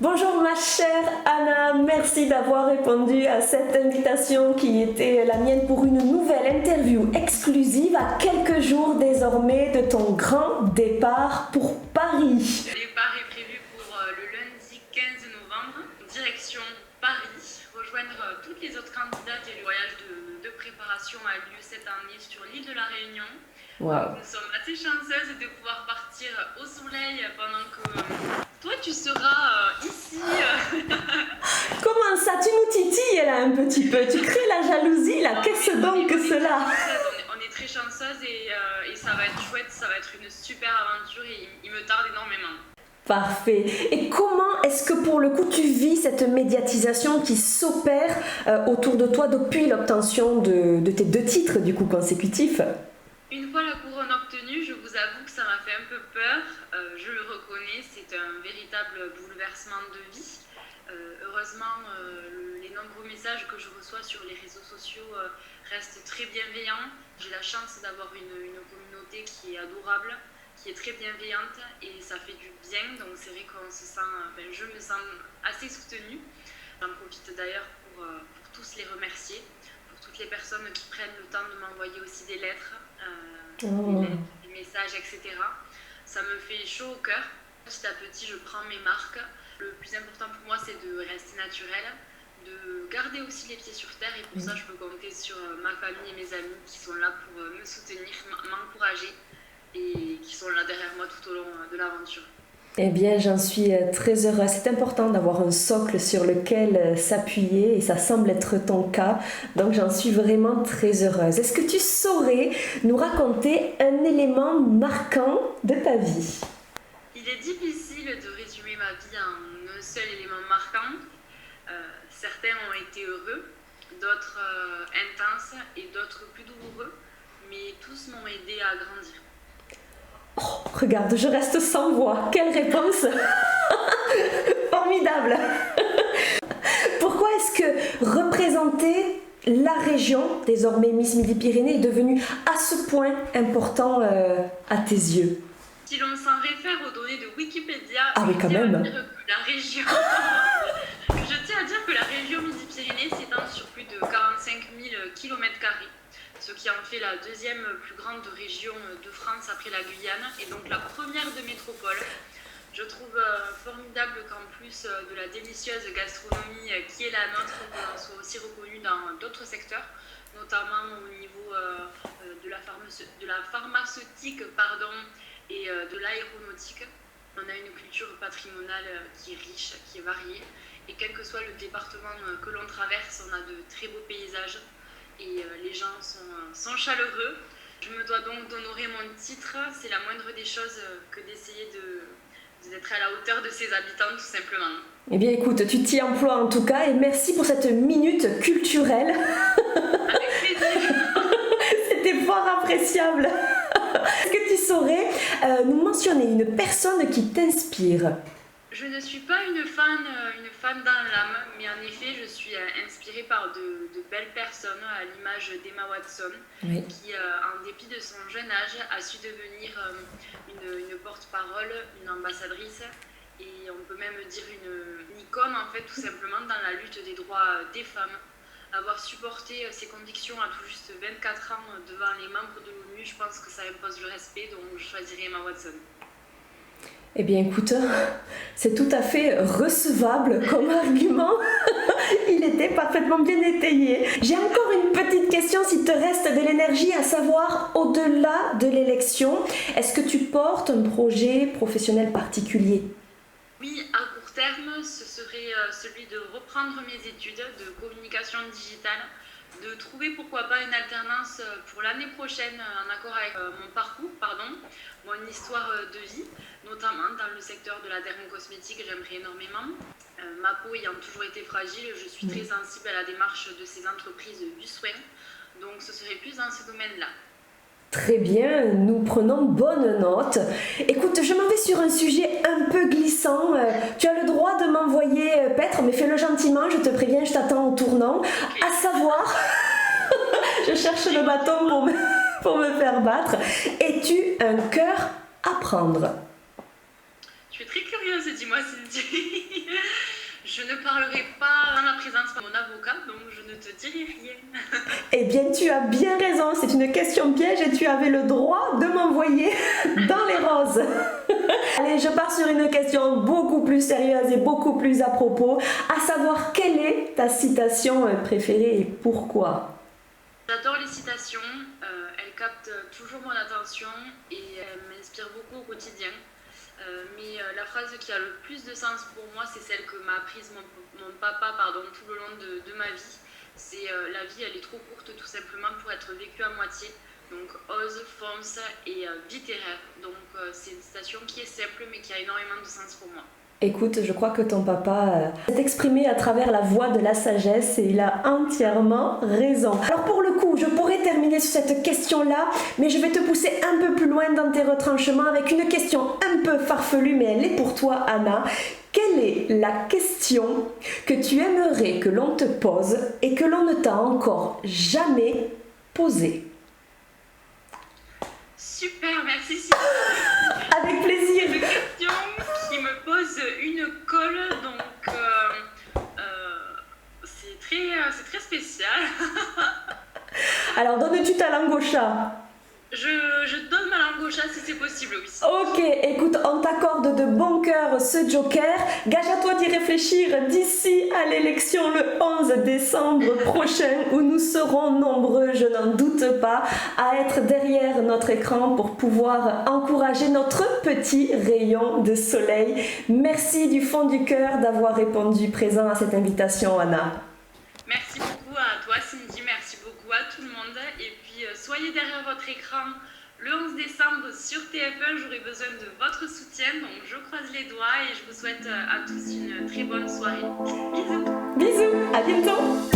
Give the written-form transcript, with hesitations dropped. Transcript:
Bonjour ma chère Anna, merci d'avoir répondu à cette invitation qui était la mienne pour une nouvelle interview exclusive à quelques jours désormais de ton grand départ pour Paris. Le départ est prévu pour le lundi 15 novembre, direction Paris, rejoindre toutes les autres candidates et le voyage de préparation a lieu cette année sur l'île de la Réunion. Wow. Nous sommes assez chanceuses de pouvoir partir au soleil pendant que toi tu seras ici. Comment ça, tu nous titilles là un petit peu, tu crées la jalousie là, qu'est-ce donc que cela? On est très chanceuses et ça va être chouette, ça va être une super aventure et il me tarde énormément. Parfait. Et comment est-ce que pour le coup tu vis cette médiatisation qui s'opère autour de toi depuis l'obtention de tes 2 titres du coup consécutifs? Une fois la couronne obtenue, je vous avoue que ça m'a fait un peu peur. Je le reconnais, c'est un véritable bouleversement de vie. Heureusement, les nombreux messages que je reçois sur les réseaux sociaux restent très bienveillants. J'ai la chance d'avoir une communauté qui est adorable, qui est très bienveillante et ça fait du bien. Donc c'est vrai qu'on se sent, je me sens assez soutenue. J'en profite d'ailleurs pour tous les remercier, pour toutes les personnes qui prennent le temps de m'envoyer aussi des lettres, des messages, etc. Ça me fait chaud au cœur. Petit à petit, je prends mes marques. Le plus important pour moi, c'est de rester naturel, de garder aussi les pieds sur terre et pour ça, je peux compter sur ma famille et mes amis qui sont là pour me soutenir, m'encourager et qui sont là derrière moi tout au long de l'aventure. Eh bien, j'en suis très heureuse. C'est important d'avoir un socle sur lequel s'appuyer et ça semble être ton cas. Donc, j'en suis vraiment très heureuse. Est-ce que tu saurais nous raconter un élément marquant de ta vie? Il est difficile de résumer ma vie en un seul élément marquant. Certains ont été heureux, d'autres intenses et d'autres plus douloureux, mais tous m'ont aidé à grandir. Oh, regarde, je reste sans voix. Quelle réponse formidable. Pourquoi est-ce que représenter la région, désormais Miss Midi-Pyrénées, est devenu à ce point important à tes yeux? Si l'on s'en réfère aux données de Wikipédia, oui, quand même. Je tiens à dire que la région Midi-Pyrénées s'étend sur plus de 45 000 km², ce qui en fait la deuxième plus grande région de France après la Guyane et donc la première de métropole. Je trouve formidable qu'en plus de la délicieuse gastronomie qui est la nôtre, qu'on soit aussi reconnu dans d'autres secteurs, notamment au niveau de la pharmaceutique et de l'aéronautique. On a une culture patrimoniale qui est riche, qui est variée. Et quel que soit le département que l'on traverse, on a de très beaux paysages et les gens sont chaleureux. Je me dois donc d'honorer mon titre. C'est la moindre des choses que d'essayer d'être à la hauteur de ses habitants, tout simplement. Eh bien écoute, tu t'y emploies en tout cas et merci pour cette minute culturelle. Avec plaisir. C'était fort appréciable. Est-ce que tu saurais nous mentionner une personne qui t'inspire? Je ne suis pas une fan dans l'âme, mais en effet, je suis inspirée par de belles personnes, à l'image d'Emma Watson, Oui. qui, en dépit de son jeune âge, a su devenir une porte-parole, une ambassadrice, et on peut même dire une icône, en fait, tout simplement dans la lutte des droits des femmes. Avoir supporté ses convictions à tout juste 24 ans devant les membres de l'ONU, je pense que ça impose le respect, donc je choisirai Emma Watson. Eh bien écoute, c'est tout à fait recevable comme argument. Il était parfaitement bien étayé. J'ai encore une petite question s'il te reste de l'énergie, à savoir au-delà de l'élection, est-ce que tu portes un projet professionnel particulier? Oui, à court terme, ce serait celui de reprendre mes études de communication digitale, de trouver pourquoi pas une alternance pour l'année prochaine en accord avec mon histoire de vie, notamment dans le secteur de la dermocosmétique, j'aimerais énormément. Ma peau ayant toujours été fragile, je suis très sensible à la démarche de ces entreprises du soin, donc ce serait plus dans ce domaine-là. Très bien, nous prenons bonne note. Écoute, je m'en vais sur un sujet un peu glissant. Tu as le droit de m'envoyer paître, mais fais-le gentiment, je te préviens, je t'attends au tournant. Okay. À savoir, je cherche le bâton pour me faire battre. Es-tu un cœur à prendre? Je suis très curieuse, dis-moi Cindy. je ne parlerai pas en la présence de mon avocat, donc je ne te dirai rien. Eh bien, tu as bien raison, c'est une question piège et tu avais le droit de m'envoyer dans les roses. Allez, je pars sur une question beaucoup plus sérieuse et beaucoup plus à propos, à savoir quelle est ta citation préférée et pourquoi? J'adore les citations, elles captent toujours mon attention et elles m'inspirent beaucoup au quotidien. Mais la phrase qui a le plus de sens pour moi, c'est celle que m'a apprise mon papa tout le long de ma vie. C'est la vie, elle est trop courte tout simplement pour être vécue à moitié. Donc ose, fonce et vis tes rêves. Donc c'est une citation qui est simple mais qui a énormément de sens pour moi. Écoute, je crois que ton papa s'est exprimé à travers la voix de la sagesse et il a entièrement raison. Alors pour le coup, je pourrais terminer sur cette question-là, mais je vais te pousser un peu plus loin dans tes retranchements avec une question un peu farfelue, mais elle est pour toi, Anna. Quelle est la question que tu aimerais que l'on te pose et que l'on ne t'a encore jamais posée? Super, merci Sylvie. Avec plaisir. Une question qui me pose une colle, donc c'est très spécial. Alors donnes-tu ta langue au chat? Je donne ma langue au chat si c'est possible, oui. Ok, écoute, on t'accorde de bon cœur ce joker. Gage à toi d'y réfléchir d'ici à l'élection le 11 décembre prochain où nous serons nombreux, je n'en doute pas, à être derrière notre écran pour pouvoir encourager notre petit rayon de soleil. Merci du fond du cœur d'avoir répondu présent à cette invitation, Anna. Merci beaucoup à toi Cindy, merci beaucoup à tout le monde et puis soyez derrière votre écran le 11 décembre sur TF1, j'aurai besoin de votre soutien, donc je croise les doigts et je vous souhaite à tous une très bonne soirée. Bisous. Bisous, à bientôt.